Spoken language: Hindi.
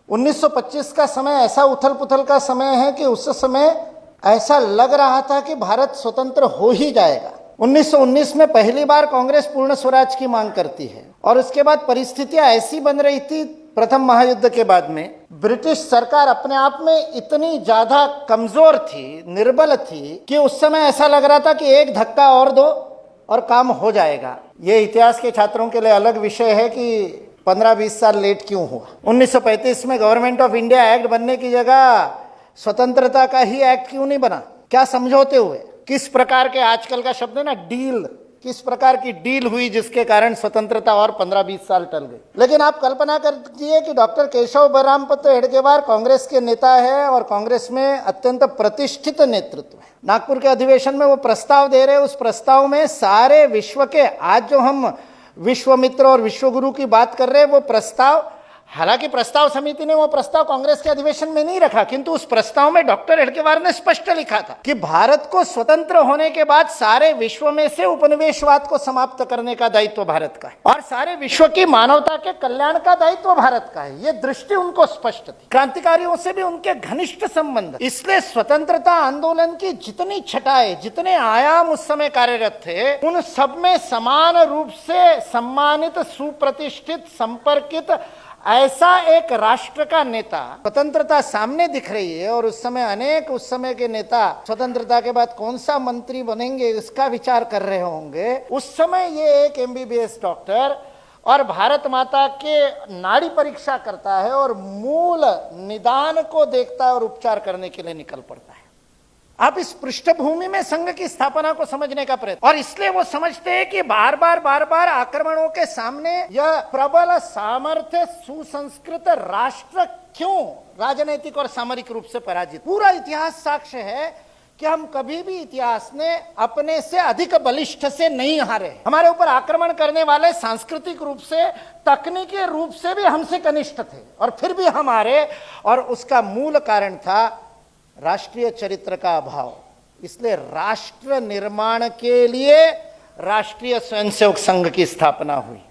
1925 का समय ऐसा उथल पुथल का समय है कि उस समय ऐसा लग रहा था कि भारत स्वतंत्र हो ही जाएगा। 1919 में पहली बार कांग्रेस पूर्ण स्वराज की मांग करती है और उसके बाद परिस्थितियां ऐसी बन रही थी प्रथम महायुद्ध के बाद में, ब्रिटिश सरकार अपने आप में इतनी ज्यादा कमजोर थी, निर्बल थी कि उस समय ऐसा लग रहा था कि एक धक्का और दो और काम हो जाएगा। ये इतिहास के छात्रों के लिए अलग विषय है कि 15-20 साल लेट क्यों हुआ। 1935 में गवर्नमेंट ऑफ इंडिया एक्ट बनने की जगह स्वतंत्रता का ही एक्ट क्यों नहीं बना? क्या समझौते हुए? किस प्रकार के, आजकल का शब्द है ना डील, किस प्रकार की डील हुई जिसके कारण स्वतंत्रता और 15-20 साल टल गई। लेकिन आप कल्पना कीजिए कि डॉक्टर केशव बलरामपंत हेडगेवार कांग्रेस के नेता है और कांग्रेस में अत्यंत प्रतिष्ठित नेतृत्व है। नागपुर के अधिवेशन में वो प्रस्ताव दे रहे, उस प्रस्ताव में सारे विश्व के, आज जो हम विश्वमित्र और विश्वगुरु की बात कर रहे हैं, वो प्रस्ताव, हालांकि प्रस्ताव समिति ने वो प्रस्ताव कांग्रेस के अधिवेशन में नहीं रखा, किंतु उस प्रस्ताव में डॉक्टर हेडगेवार ने स्पष्ट लिखा था कि भारत को स्वतंत्र होने के बाद सारे विश्व में से उपनिवेशवाद को समाप्त करने का दायित्व भारत का है और सारे विश्व की मानवता के कल्याण का दायित्व भारत का है। ये दृष्टि उनको स्पष्ट थी। क्रांतिकारियों से भी उनके घनिष्ठ संबंध, इसलिए स्वतंत्रता आंदोलन की जितनी छटाएं, जितने आयाम उस समय कार्यरत थे, उन सब में समान रूप से सम्मानित, सुप्रतिष्ठित, संपर्कित ऐसा एक राष्ट्र का नेता, स्वतंत्रता सामने दिख रही है और उस समय अनेक उस समय के नेता स्वतंत्रता के बाद कौन सा मंत्री बनेंगे इसका विचार कर रहे होंगे। उस समय ये एक MBBS डॉक्टर और भारत माता के नाड़ी परीक्षा करता है और मूल निदान को देखता है और उपचार करने के लिए निकल पड़ता है। आप इस पृष्ठभूमि में संघ की स्थापना को समझने का प्रयत्न, और इसलिए वो समझते हैं कि बार बार आक्रमणों के सामने यह प्रबल, सामर्थ्य, सुसंस्कृत राष्ट्र क्यों राजनीतिक और सामरिक रूप से पराजित। पूरा इतिहास साक्ष्य है कि हम कभी भी इतिहास ने अपने से अधिक बलिष्ठ से नहीं हारे। हमारे ऊपर आक्रमण करने वाले सांस्कृतिक रूप से, तकनीकी रूप से भी हमसे कनिष्ठ थे और फिर भी हम हारे, और उसका मूल कारण था राष्ट्रीय चरित्र का अभाव। इसलिए राष्ट्र निर्माण के लिए राष्ट्रीय स्वयंसेवक संघ की स्थापना हुई।